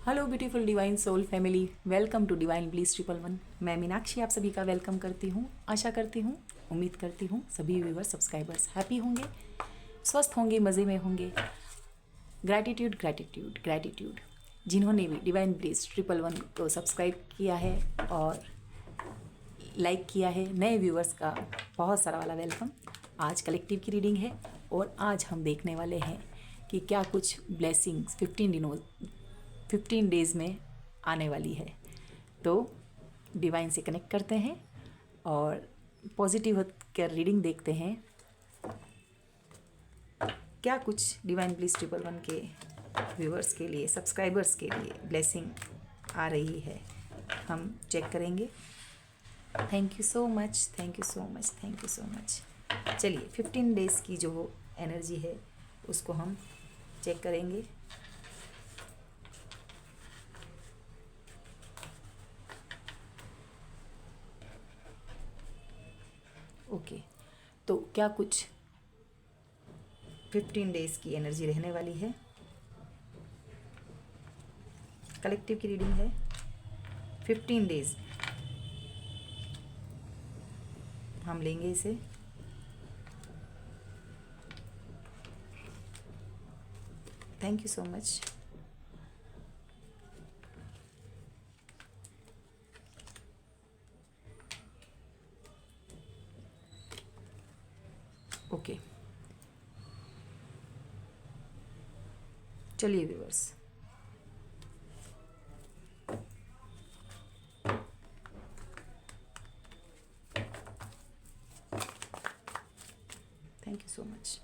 Hello beautiful divine soul family, welcome to divine bliss 111। मैं मीनाक्षी आप सभी का वेलकम करती हूँ। आशा करती हूँ, उम्मीद करती हूँ सभी व्यूअर्स सब्सक्राइबर्स हैप्पी होंगे, स्वस्थ होंगे, मज़े में होंगे। Gratitude gratitude gratitude. जिन्होंने भी डिवाइन ब्लीस 111 को सब्सक्राइब किया है और लाइक किया है, नए व्यूअर्स का बहुत सारा वाला वेलकम। आज कलेक्टिव की रीडिंग है और आज हम देखने वाले हैं कि क्या कुछ ब्लेसिंग्स 15 डेज़ में आने वाली है। तो डिवाइन से कनेक्ट करते हैं और पॉजिटिव होकर रीडिंग देखते हैं क्या कुछ डिवाइन ब्लिस 111 के व्यूअर्स के लिए, सब्सक्राइबर्स के लिए ब्लेसिंग आ रही है। हम चेक करेंगे। Thank you so much, thank you so much, thank you so much. चलिए 15 डेज़ की जो एनर्जी है उसको हम चेक करेंगे। ओके, तो क्या कुछ 15 डेज़ की एनर्जी रहने वाली है। कलेक्टिव की रीडिंग है 15 डेज़। हम लेंगे इसे। Thank you so much. Okay, चलिए viewers, thank you so much.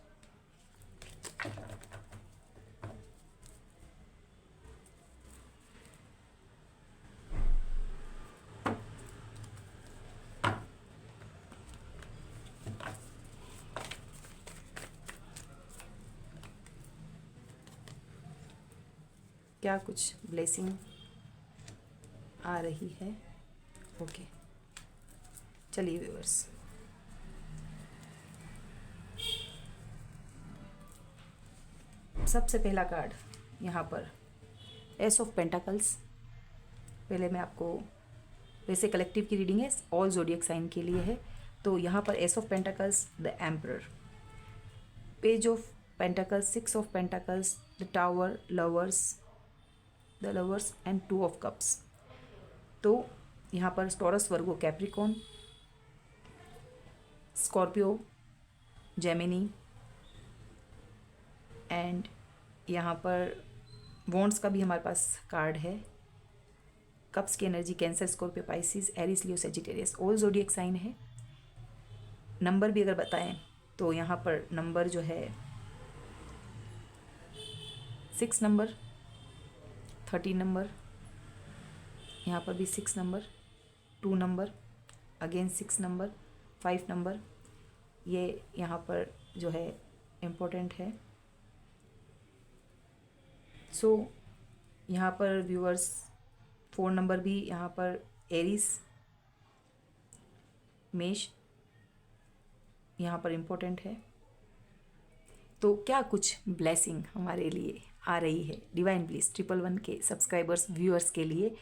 क्या कुछ ब्लेसिंग आ रही है। ओके, चलिए व्यूअर्स, सबसे पहला कार्ड यहाँ पर एस ऑफ पेंटाकल्स। पहले मैं आपको, वैसे कलेक्टिव की रीडिंग है, ऑल ज़ोडिएक साइन के लिए है। तो यहाँ पर ace of pentacles, the emperor, page of pentacles, 6 of pentacles, the tower, the lovers and 2 of cups. तो यहाँ पर Taurus, Virgo, Capricorn, Scorpio, Gemini and यहाँ पर वॉन्ड्स का भी हमारे पास कार्ड है। कप्स की energy Cancer, Scorpio, Pisces, Aries, Leo, Sagittarius, all zodiac sign है। नंबर भी अगर बताएं तो यहाँ पर नंबर जो है 6 नंबर, 13 नंबर, यहाँ पर भी 6 number, 2 number, again 6 number, 5 number, ये यहाँ पर जो है इम्पोर्टेंट है। सो यहाँ पर व्यूअर्स 4 नंबर भी यहाँ पर एरिस, मेष यहाँ पर इम्पोर्टेंट है। तो क्या कुछ ब्लेसिंग हमारे लिए आ रही है डिवाइन ब्लिस 111 के सब्सक्राइबर्स, व्यूअर्स के लिए।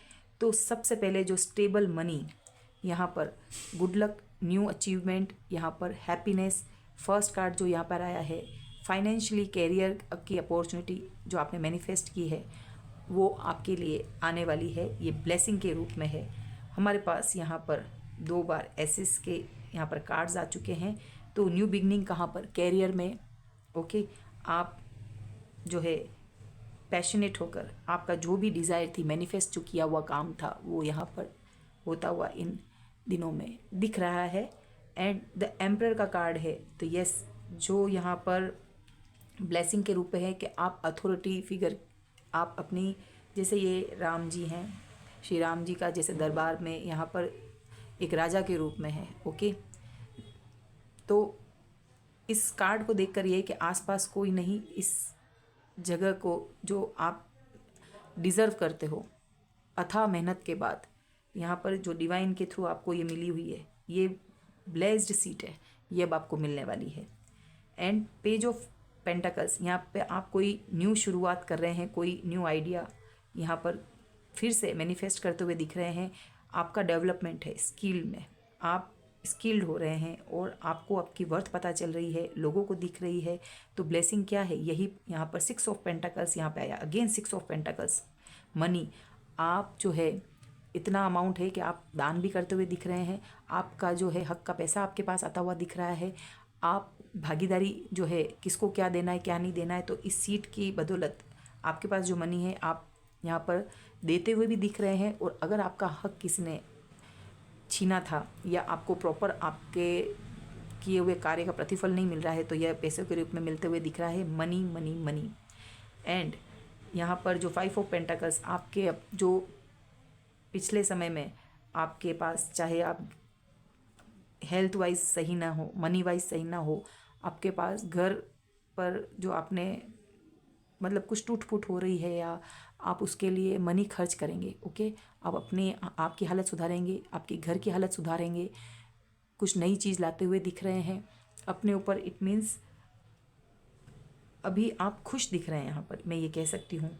तो सबसे पहले जो स्टेबल मनी, यहाँ पर गुड लक, न्यू अचीवमेंट, यहाँ पर हैप्पीनेस। फर्स्ट कार्ड जो यहाँ पर आया है, फाइनेंशियली कैरियर की अपॉर्चुनिटी जो आपने मैनिफेस्ट की है वो आपके लिए आने वाली है। ये ब्लेसिंग के रूप में है। हमारे पास यहाँ पर 2 बार एसिस के यहाँ पर कार्ड्स आ चुके हैं। तो न्यू बिगनिंग कहाँ पर, कैरियर में। ओके, आप जो है पैशनेट होकर आपका जो भी डिज़ायर थी, मैनिफेस्ट जो किया हुआ काम था, वो यहाँ पर होता हुआ इन दिनों में दिख रहा है। एंड द एम्परर का कार्ड है। तो यस, जो यहाँ पर ब्लेसिंग के रूप में है कि आप अथॉरिटी फिगर, आप अपनी, जैसे ये राम जी हैं, श्री राम जी का जैसे दरबार में यहाँ पर एक राजा के रूप में है। ओके, तो इस कार्ड को देखकर ये कि आसपास कोई नहीं, इस जगह को जो आप डिज़र्व करते हो अथाह मेहनत के बाद, यहाँ पर जो डिवाइन के थ्रू आपको ये मिली हुई है, ये ब्लेस्ड सीट है, ये अब आपको मिलने वाली है। एंड पेज ऑफ पेंटाकल्स, यहाँ पे आप कोई न्यू शुरुआत कर रहे हैं, कोई न्यू आइडिया यहाँ पर फिर से मैनिफेस्ट करते हुए दिख रहे हैं। आपका डेवलपमेंट है स्किल में, आप स्किल्ड हो रहे हैं और आपको आपकी वर्थ पता चल रही है, लोगों को दिख रही है। तो ब्लेसिंग क्या है, यही यहाँ पर 6 ऑफ पेंटाकल्स यहाँ पे आया, अगेन 6 ऑफ पेंटाकल्स। मनी, आप जो है इतना अमाउंट है कि आप दान भी करते हुए दिख रहे हैं, आपका जो है हक का पैसा आपके पास आता हुआ दिख रहा है। आप भागीदारी जो है, किसको क्या देना है क्या नहीं देना है, तो इस सीट की बदौलत आपके पास जो मनी है आप यहाँ पर देते हुए भी दिख रहे हैं। और अगर आपका हक किसी ने छीना था या आपको प्रॉपर आपके किए हुए कार्य का प्रतिफल नहीं मिल रहा है, तो यह पैसों के रूप में मिलते हुए दिख रहा है। Money money money. एंड यहाँ पर जो 5 ऑफ पेंटाकल्स, आपके जो पिछले समय में आपके पास, चाहे आप हेल्थ वाइज सही ना हो, मनी वाइज सही ना हो, आपके पास घर पर जो आपने मतलब कुछ टूट फूट हो रही है या आप उसके लिए मनी खर्च करेंगे, ओके, आप अपने आपकी हालत सुधारेंगे, आपके घर की हालत सुधारेंगे, कुछ नई चीज़ लाते हुए दिख रहे हैं अपने ऊपर। इट मीन्स अभी आप खुश दिख रहे हैं यहाँ पर, मैं ये कह सकती हूँ।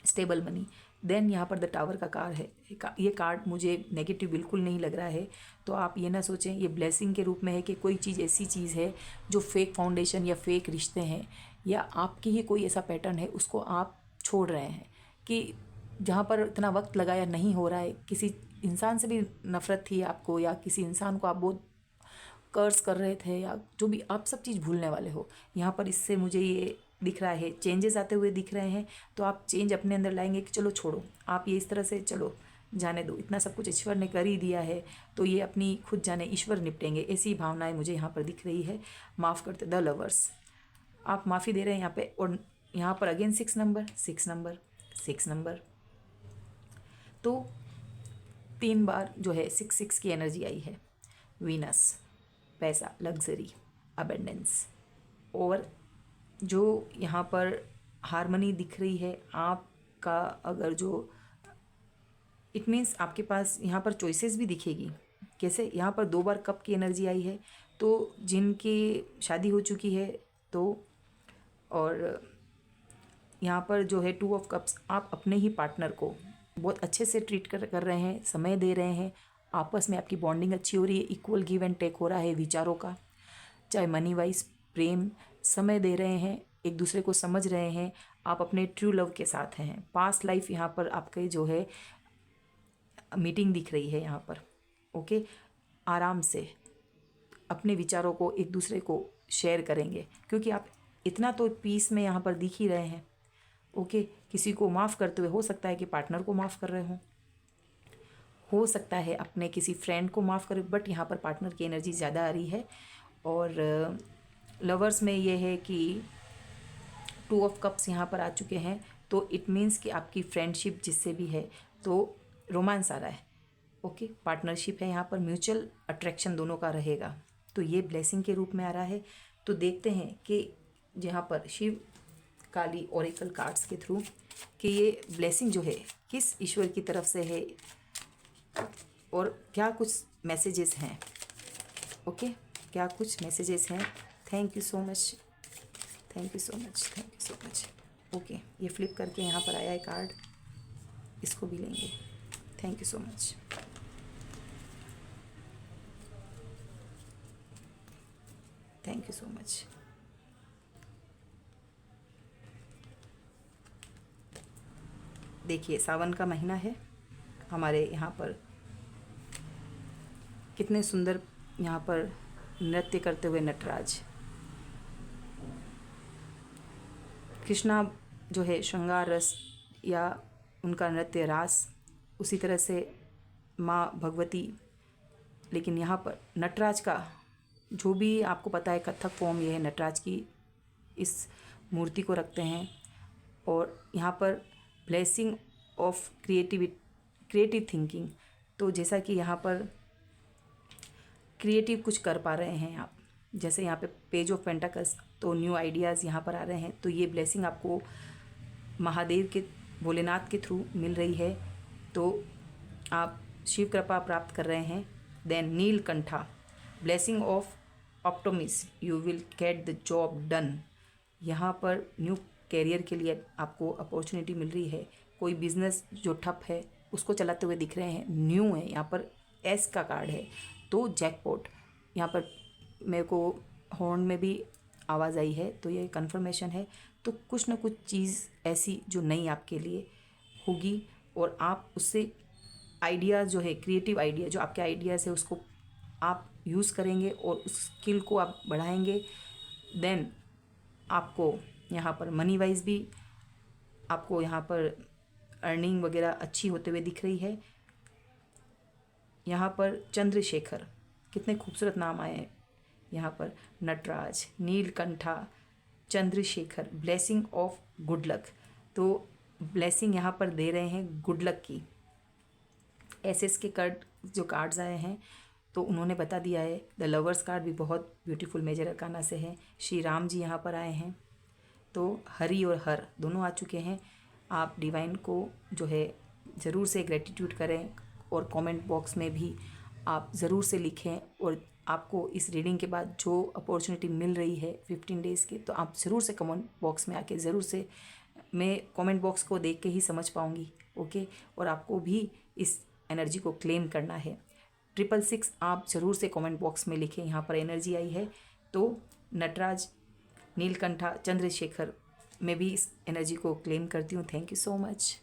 Stable money. देन यहाँ पर द टावर का कार्ड है, ये कार्ड मुझे नेगेटिव बिल्कुल नहीं लग रहा है। तो आप ये ना सोचें ये ब्लेसिंग के रूप में है कि कोई चीज़ ऐसी चीज़ है जो फेक फाउंडेशन या फेक रिश्ते हैं या आपकी ही कोई ऐसा पैटर्न है, उसको आप छोड़ रहे हैं कि जहाँ पर इतना वक्त लगाया नहीं हो रहा है। किसी इंसान से भी नफ़रत थी आपको या किसी इंसान को आप बहुत कर्स कर रहे थे या जो भी, आप सब चीज़ भूलने वाले हो। यहाँ पर इससे मुझे ये दिख रहा है, चेंजेस आते हुए दिख रहे हैं। तो आप चेंज अपने अंदर लाएंगे कि चलो छोड़ो, आप ये इस तरह से चलो जाने दो, इतना सब कुछ ईश्वर ने कर ही दिया है, तो ये अपनी खुद जाने ईश्वर निपटेंगे, ऐसी भावनाएं मुझे यहाँ पर दिख रही है। माफ़ करते, द लवर्स, आप माफ़ी दे रहे हैं यहाँ पे। और यहाँ पर अगेन 6 नंबर 6 नंबर 6 नंबर, तो 3 बार जो है 6 की एनर्जी आई है। वीनस, पैसा, लग्जरी, अबेंडेंस। और जो यहाँ पर हारमनी दिख रही है आपका, अगर जो इट मीन्स आपके पास यहाँ पर चॉइसेस भी दिखेगी। कैसे, यहाँ पर 2 बार कप की एनर्जी आई है, तो जिनकी शादी हो चुकी है तो, और यहाँ पर जो है 2 ऑफ कप्स, आप अपने ही पार्टनर को बहुत अच्छे से ट्रीट कर रहे हैं, समय दे रहे हैं, आपस में आपकी बॉन्डिंग अच्छी हो रही है, इक्वल गिव एंड टेक हो रहा है विचारों का, चाहे मनी वाइज, प्रेम, समय दे रहे हैं, एक दूसरे को समझ रहे हैं, आप अपने ट्रू लव के साथ हैं। पास्ट लाइफ यहाँ पर आपके जो है मीटिंग दिख रही है यहाँ पर, ओके। आराम से अपने विचारों को एक दूसरे को शेयर करेंगे, क्योंकि आप इतना तो पीस में यहाँ पर दिख ही रहे हैं, ओके। किसी को माफ़ करते हुए, हो सकता है कि पार्टनर को माफ़ कर रहे हो सकता है अपने किसी फ्रेंड को माफ़ करें, बट यहाँ पर पार्टनर की एनर्जी ज़्यादा आ रही है। और लवर्स में ये है कि 2 ऑफ कप्स यहाँ पर आ चुके हैं, तो इट मीन्स कि आपकी फ्रेंडशिप जिससे भी है तो रोमांस आ रहा है, ओके। पार्टनरशिप है यहाँ पर, म्यूचुअल अट्रैक्शन दोनों का रहेगा, तो ये ब्लेसिंग के रूप में आ रहा है। तो देखते हैं कि यहाँ पर शिव काली ओरेकल कार्ड्स के थ्रू कि ये ब्लेसिंग जो है किस ईश्वर की तरफ से है और क्या कुछ मैसेजेस हैं, ओके, क्या कुछ मैसेजेस हैं। Thank you so much, thank you so much, thank you so much, okay. ये फ्लिप करके यहाँ पर आया है कार्ड, इसको भी लेंगे। Thank you so much. Thank you so much. देखिए सावन का महीना है, हमारे यहाँ पर कितने सुंदर यहाँ पर नृत्य करते हुए नटराज, कृष्णा जो है श्रृंगार रस या उनका नृत्य रास, उसी तरह से माँ भगवती। लेकिन यहाँ पर नटराज का जो भी आपको पता है, कथक फॉर्म ये है, नटराज की इस मूर्ति को रखते हैं। और यहाँ पर ब्लेसिंग ऑफ क्रिएटिव थिंकिंग, तो जैसा कि यहाँ पर क्रिएटिव कुछ कर पा रहे हैं आप, जैसे यहाँ पे पेज ऑफ पेंटाकल्स, तो न्यू आइडियाज़ यहाँ पर आ रहे हैं। तो ये ब्लेसिंग आपको महादेव के, भोलेनाथ के थ्रू मिल रही है, तो आप शिव कृपा प्राप्त कर रहे हैं। Then Neelkantha, blessing of optimism, you will get the job done. यहाँ पर न्यू कैरियर के लिए आपको अपॉर्चुनिटी मिल रही है। कोई बिजनेस जो ठप है उसको चलाते हुए दिख रहे हैं, न्यू है। यहाँ पर एस का कार्ड है, तो जैकपॉट। यहाँ पर मेरे को हॉर्न में भी आवाज़ आई है, तो ये कंफर्मेशन है। तो कुछ ना कुछ चीज़ ऐसी जो नई आपके लिए होगी और आप उससे आइडिया जो है, क्रिएटिव आइडिया जो आपके आइडियाज़ है, उसको आप यूज़ करेंगे और उस स्किल को आप बढ़ाएंगे। देन आपको यहाँ पर मनी वाइज भी आपको यहाँ पर अर्निंग वगैरह अच्छी होते हुए दिख रही है। यहाँ पर चंद्रशेखर, कितने खूबसूरत नाम आए हैं यहाँ पर। Nataraja, Neelkantha, Chandrashekhar, blessing of good luck. तो ब्लेसिंग यहाँ पर दे रहे हैं गुड लक की। एसएस के कार्ड जो कार्ड्स आए हैं तो उन्होंने बता दिया है। द लवर्स कार्ड भी बहुत ब्यूटीफुल मेजर अरकाना से है। श्री राम जी यहाँ पर आए हैं, तो हरि और हर दोनों आ चुके हैं। आप डिवाइन को जो है ज़रूर से ग्रेटिट्यूड करें और कमेंट बॉक्स में भी आप ज़रूर से लिखें। और आपको इस रीडिंग के बाद जो अपॉर्चुनिटी मिल रही है 15 डेज़ की, तो आप ज़रूर से कमेंट बॉक्स में आके ज़रूर से, मैं कमेंट बॉक्स को देख के ही समझ पाऊँगी। ओके, और आपको भी इस एनर्जी को क्लेम करना है। 666 आप ज़रूर से कमेंट बॉक्स में लिखें। यहाँ पर एनर्जी आई है, तो नटराज, नीलकंठा, चंद्रशेखर, मैं भी इस एनर्जी को क्लेम करती हूँ। Thank you so much.